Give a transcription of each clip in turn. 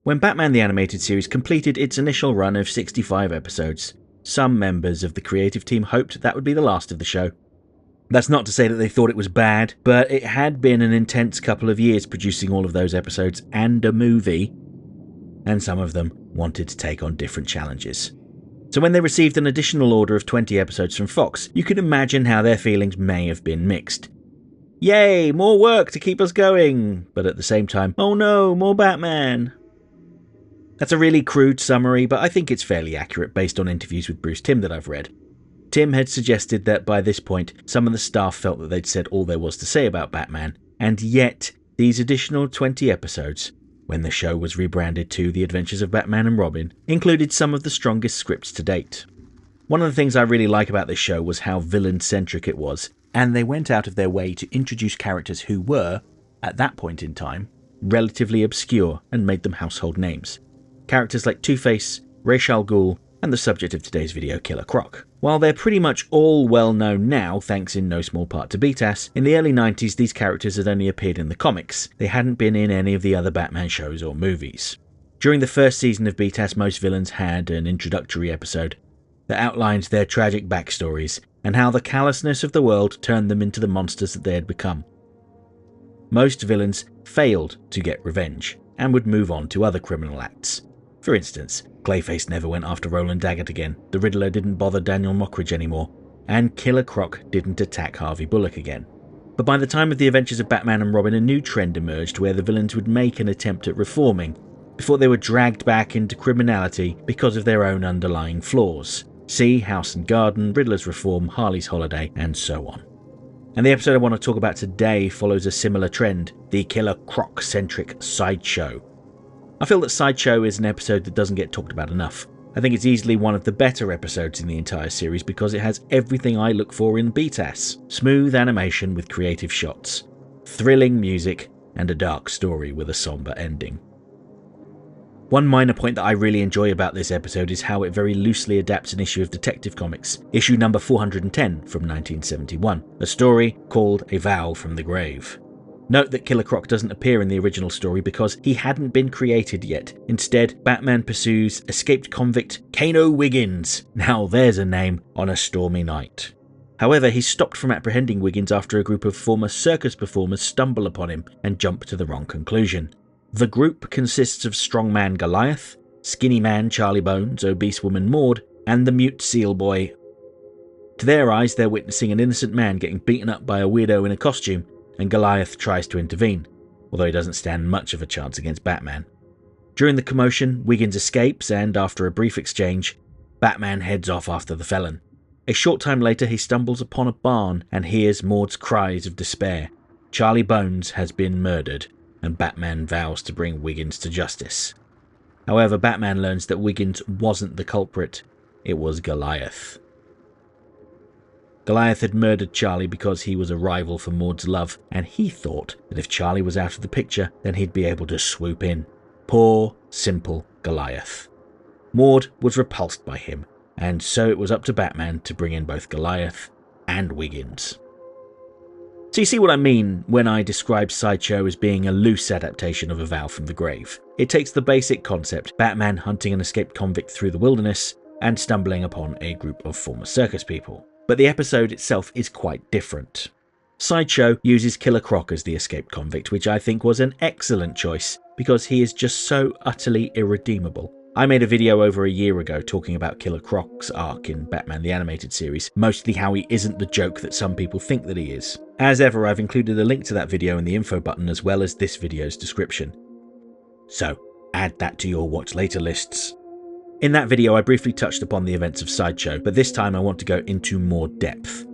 When Batman the Animated Series completed its initial run of 65 episodes, some members of the creative team hoped that would be the last of the show. That's not to say that they thought it was bad, but it had been an intense couple of years producing all of those episodes and a movie, and some of them wanted to take on different challenges. So when they received an additional order of 20 episodes from Fox, you can imagine how their feelings may have been mixed. Yay, more work to keep us going! But at the same time, oh no, more Batman! That's a really crude summary, but I think it's fairly accurate based on interviews with Bruce Timm that I've read. Timm had suggested that by this point, some of the staff felt that they'd said all there was to say about Batman, and yet these additional 20 episodes, when the show was rebranded to The Adventures of Batman and Robin, included some of the strongest scripts to date. One of the things I really like about this show was how villain-centric it was, and they went out of their way to introduce characters who were, at that point in time, relatively obscure and made them household names. Characters like Two-Face, Ra's al Ghul, and the subject of today's video, Killer Croc. While they're pretty much all well known now, thanks in no small part to BTAS, in the early 90s these characters had only appeared in the comics. They hadn't been in any of the other Batman shows or movies. During the first season of BTAS, most villains had an introductory episode that outlined their tragic backstories and how the callousness of the world turned them into the monsters that they had become. Most villains failed to get revenge and would move on to other criminal acts. For instance, Clayface never went after Roland Daggett again, the Riddler didn't bother Daniel Mockridge anymore, and Killer Croc didn't attack Harvey Bullock again. But by the time of the Adventures of Batman and Robin, a new trend emerged where the villains would make an attempt at reforming before they were dragged back into criminality because of their own underlying flaws. See House and Garden, Riddler's Reform, Harley's Holiday, and so on. And the episode I want to talk about today follows a similar trend, the Killer Croc-centric Sideshow. I feel that Sideshow is an episode that doesn't get talked about enough. I think it's easily one of the better episodes in the entire series because it has everything I look for in BTAS. Smooth animation with creative shots, thrilling music, and a dark story with a somber ending. One minor point that I really enjoy about this episode is how it very loosely adapts an issue of Detective Comics, issue number 410 from 1971, a story called A Vow From The Grave. Note that Killer Croc doesn't appear in the original story because he hadn't been created yet. Instead, Batman pursues escaped convict Kano Wiggins, now there's a name, on a stormy night. However, he's stopped from apprehending Wiggins after a group of former circus performers stumble upon him and jump to the wrong conclusion. The group consists of strongman Goliath, skinny man Charlie Bones, obese woman Maud, and the mute seal boy. To their eyes, they're witnessing an innocent man getting beaten up by a weirdo in a costume, and Goliath tries to intervene, although he doesn't stand much of a chance against Batman. During the commotion, Wiggins escapes, and after a brief exchange, Batman heads off after the felon. A short time later, he stumbles upon a barn and hears Maud's cries of despair. Charlie Bones has been murdered, and Batman vows to bring Wiggins to justice. However, Batman learns that Wiggins wasn't the culprit, it was Goliath. Goliath had murdered Charlie because he was a rival for Maud's love, and he thought that if Charlie was out of the picture, then he'd be able to swoop in. Poor, simple Goliath. Maud was repulsed by him, and so it was up to Batman to bring in both Goliath and Wiggins. So you see what I mean when I describe Sideshow as being a loose adaptation of A Vow From The Grave. It takes the basic concept, Batman hunting an escaped convict through the wilderness, and stumbling upon a group of former circus people. But the episode itself is quite different. Sideshow uses Killer Croc as the escaped convict, which I think was an excellent choice because he is just so utterly irredeemable. I made a video over a year ago talking about Killer Croc's arc in Batman the Animated Series, mostly how he isn't the joke that some people think that he is. As ever, I've included a link to that video in the info button as well as this video's description. So, add that to your watch later lists. In that video, I briefly touched upon the events of Sideshow, but this time I want to go into more depth.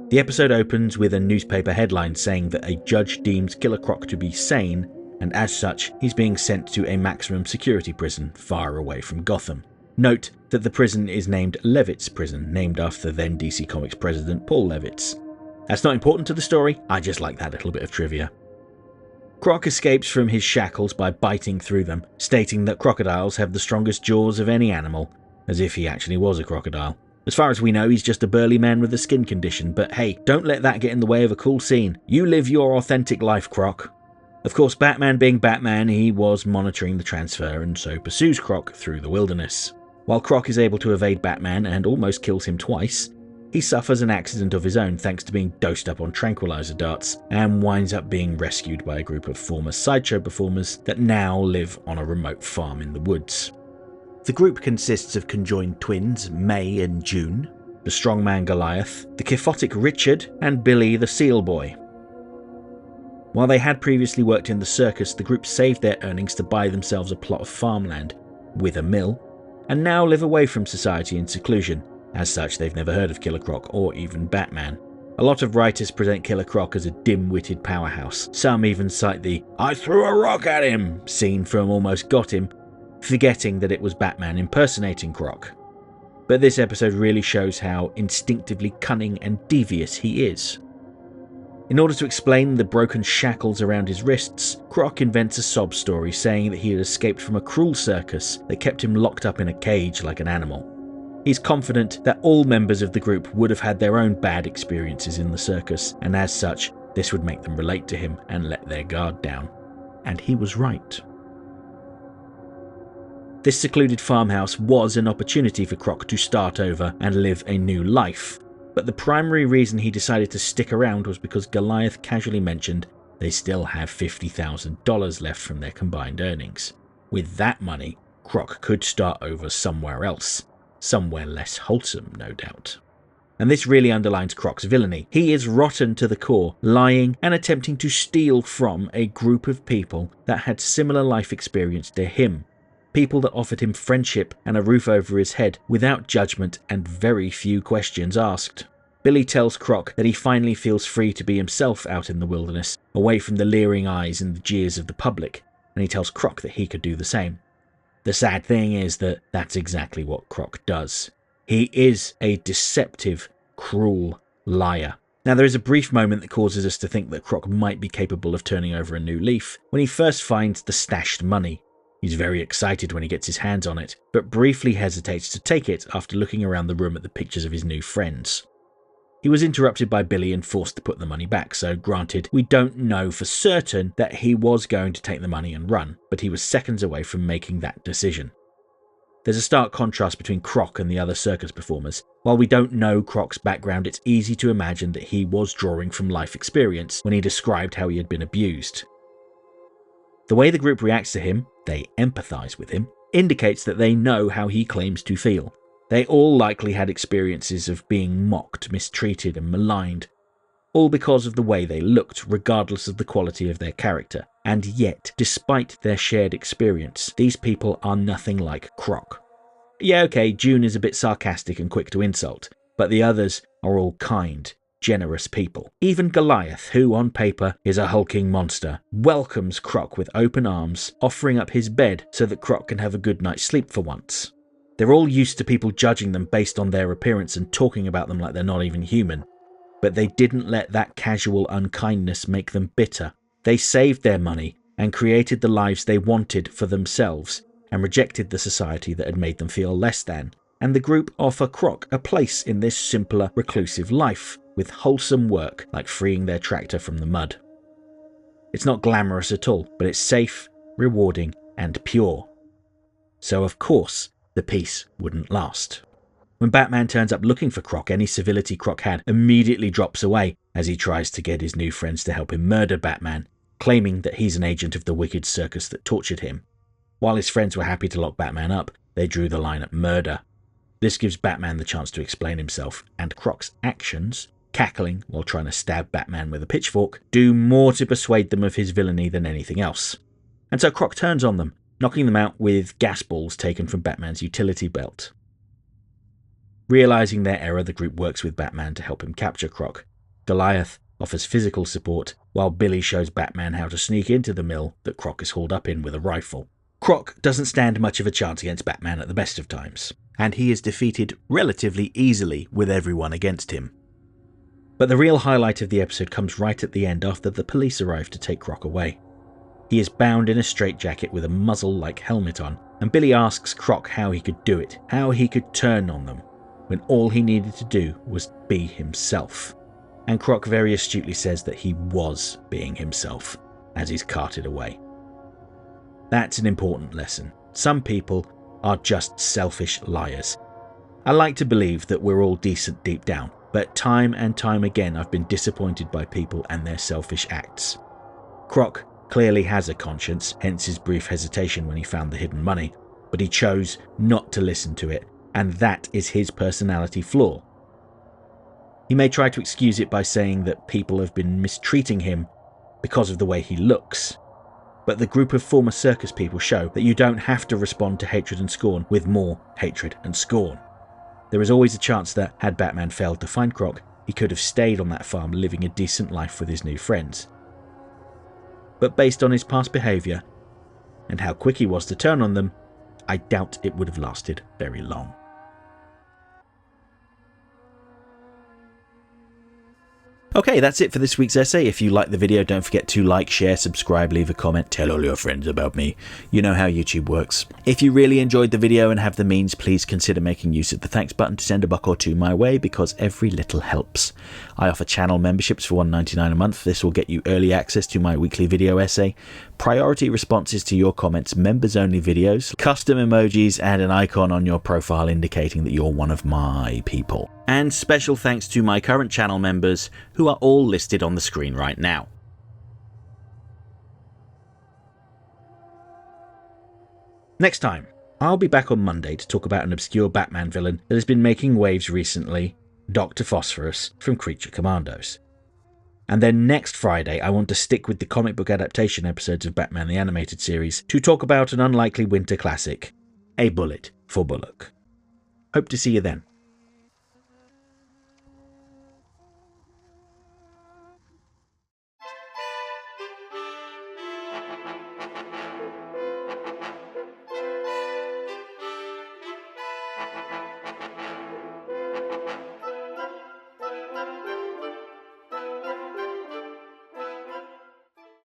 The episode opens with a newspaper headline saying that a judge deems Killer Croc to be sane, and as such, he's being sent to a maximum security prison far away from Gotham. Note that the prison is named Levitt's Prison, named after then DC Comics president Paul Levitz. That's not important to the story, I just like that little bit of trivia. Croc escapes from his shackles by biting through them, stating that crocodiles have the strongest jaws of any animal, as if he actually was a crocodile. As far as we know, he's just a burly man with a skin condition, but hey, don't let that get in the way of a cool scene. You live your authentic life, Croc. Of course, Batman being Batman, he was monitoring the transfer and so pursues Croc through the wilderness. While Croc is able to evade Batman and almost kills him twice, he suffers an accident of his own thanks to being dosed up on tranquilizer darts and winds up being rescued by a group of former Sideshow performers that now live on a remote farm in the woods. The group consists of conjoined twins May and June, the strongman Goliath, the kyphotic Richard, and Billy the Seal Boy. While they had previously worked in the circus, the group saved their earnings to buy themselves a plot of farmland with a mill, and now live away from society in seclusion. As such, they've never heard of Killer Croc or even Batman. A lot of writers present Killer Croc as a dim-witted powerhouse. Some even cite the "I threw a rock at him" scene from Almost Got Him, forgetting that it was Batman impersonating Croc. But this episode really shows how instinctively cunning and devious he is. In order to explain the broken shackles around his wrists, Croc invents a sob story saying that he had escaped from a cruel circus that kept him locked up in a cage like an animal. He's confident that all members of the group would have had their own bad experiences in the circus, and as such, this would make them relate to him and let their guard down. And he was right. This secluded farmhouse was an opportunity for Croc to start over and live a new life, but the primary reason he decided to stick around was because Goliath casually mentioned they still have $50,000 left from their combined earnings. With that money, Croc could start over somewhere else. Somewhere less wholesome, no doubt. And this really underlines Croc's villainy. He is rotten to the core, lying and attempting to steal from a group of people that had similar life experience to him. People that offered him friendship and a roof over his head without judgment and very few questions asked. Billy tells Croc that he finally feels free to be himself out in the wilderness, away from the leering eyes and the jeers of the public, and he tells Croc that he could do the same. The sad thing is that that's exactly what Croc does. He is a deceptive, cruel liar. Now, there is a brief moment that causes us to think that Croc might be capable of turning over a new leaf when he first finds the stashed money. He's very excited when he gets his hands on it, but briefly hesitates to take it after looking around the room at the pictures of his new friends. He was interrupted by Billy and forced to put the money back, so granted, we don't know for certain that he was going to take the money and run, but he was seconds away from making that decision. There's a stark contrast between Croc and the other circus performers. While we don't know Croc's background, it's easy to imagine that he was drawing from life experience when he described how he had been abused. The way the group reacts to him, they empathise with him, indicates that they know how he claims to feel. They all likely had experiences of being mocked, mistreated and maligned, all because of the way they looked, regardless of the quality of their character. And yet, despite their shared experience, these people are nothing like Croc. Yeah, okay, June is a bit sarcastic and quick to insult, but the others are all kind, generous people. Even Goliath, who on paper is a hulking monster, welcomes Croc with open arms, offering up his bed so that Croc can have a good night's sleep for once. They're all used to people judging them based on their appearance and talking about them like they're not even human. But they didn't let that casual unkindness make them bitter. They saved their money and created the lives they wanted for themselves and rejected the society that had made them feel less than. And the group offer Croc a place in this simpler, reclusive life with wholesome work like freeing their tractor from the mud. It's not glamorous at all, but it's safe, rewarding and pure. So of course, the peace wouldn't last. When Batman turns up looking for Croc, any civility Croc had immediately drops away as he tries to get his new friends to help him murder Batman, claiming that he's an agent of the wicked circus that tortured him. While his friends were happy to lock Batman up, they drew the line at murder. This gives Batman the chance to explain himself, and Croc's actions, cackling while trying to stab Batman with a pitchfork, do more to persuade them of his villainy than anything else. And so Croc turns on them, knocking them out with gas balls taken from Batman's utility belt. Realising their error, the group works with Batman to help him capture Croc. Goliath offers physical support, while Billy shows Batman how to sneak into the mill that Croc is hauled up in with a rifle. Croc doesn't stand much of a chance against Batman at the best of times, and he is defeated relatively easily with everyone against him. But the real highlight of the episode comes right at the end after the police arrive to take Croc away. He is bound in a straitjacket with a muzzle-like helmet on, and Billy asks Croc how he could do it, how he could turn on them, when all he needed to do was be himself. And Croc very astutely says that he was being himself, as he's carted away. That's an important lesson. Some people are just selfish liars. I like to believe that we're all decent deep down, but time and time again I've been disappointed by people and their selfish acts. Croc clearly has a conscience, hence his brief hesitation when he found the hidden money, but he chose not to listen to it, and that is his personality flaw. He may try to excuse it by saying that people have been mistreating him because of the way he looks, but the group of former circus people show that you don't have to respond to hatred and scorn with more hatred and scorn. There is always a chance that, had Batman failed to find Croc, he could have stayed on that farm living a decent life with his new friends. But based on his past behaviour, and how quick he was to turn on them, I doubt it would have lasted very long. Okay, that's it for this week's essay. If you liked the video, don't forget to like, share, subscribe, leave a comment, tell all your friends about me. You know how YouTube works. If you really enjoyed the video and have the means, please consider making use of the thanks button to send a buck or two my way, because every little helps. I offer channel memberships for $1.99 a month. This will get you early access to my weekly video essay, priority responses to your comments, members-only videos, custom emojis, and an icon on your profile indicating that you're one of my people. And special thanks to my current channel members, who are all listed on the screen right now. Next time, I'll be back on Monday to talk about an obscure Batman villain that has been making waves recently, Dr. Phosphorus from Creature Commandos. And then next Friday, I want to stick with the comic book adaptation episodes of Batman the Animated Series to talk about an unlikely winter classic, A Bullet for Bullock. Hope to see you then.